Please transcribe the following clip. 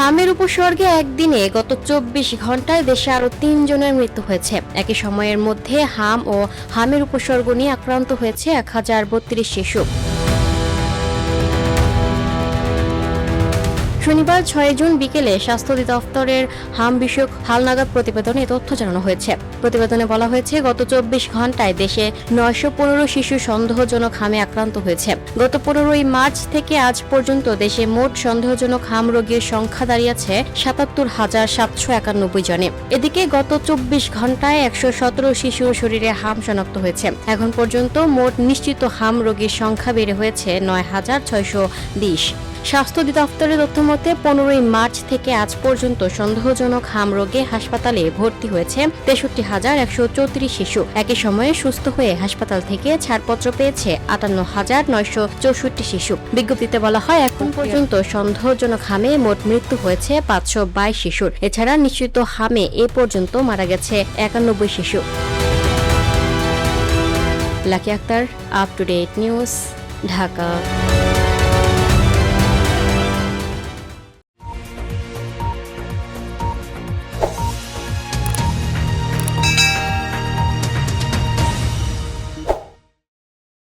হামের উপসর্গে একদিনে গত ২৪ ঘন্টায় দেশে আরও ৩ জনের মৃত্যু হয়েছে। একই সময়ের মধ্যে হাম ও হামের উপসর্গ নিয়ে আক্রান্ত হয়েছে ১,০৩২ শিশু। শনিবার ৬ জুন বিকেলে স্বাস্থ্য অধিদপ্তরের হাম বিষয়ক হালনাগাদ প্রতিবেদনে এ তথ্য জানানো হয়েছে। প্রতিবেদনে বলা হয়েছে, গত ২৪ ঘন্টায় দেশে ৯১৫ শিশু সন্দেহজনক হামে আক্রান্ত হয়েছে। গত ১৫ই মার্চ থেকে আজ পর্যন্ত দেশে মোট সন্দেহজনক হাম রোগীর সংখ্যা দাঁড়িয়েছে ৭৭,৭৯১ জনে। এদিকে গত ২৪ ঘন্টায় ১১৭ শিশুর শরীরে হাম শনাক্ত হয়েছে। এখন পর্যন্ত মোট নিশ্চিত হাম রোগীর সংখ্যা বেড়ে হয়েছে ৯,৬২০। স্বাস্থ্য অধিদপ্তরের তথ্য মতে ১৫ই মার্চ থেকে আজ পর্যন্ত সন্দেহজনক হাম রোগে হাসপাতালে ভর্তি হয়েছে ৬৩,১৩৪ শিশু। একই সময়ে সুস্থ হয়ে হাসপাতাল থেকে ছাড়পত্র পেয়েছে ৫৮,৯৬৪ শিশু। বিজ্ঞপ্তিতে বলা হয়, এখন পর্যন্ত সন্দেহজনক হামে মোট মৃত্যু হয়েছে ৫২২ শিশুর। এছাড়া নিশ্চিত হামে এ পর্যন্ত মারা গেছে ৯১ শিশু। Lucky Akter, up to date news, Dhaka.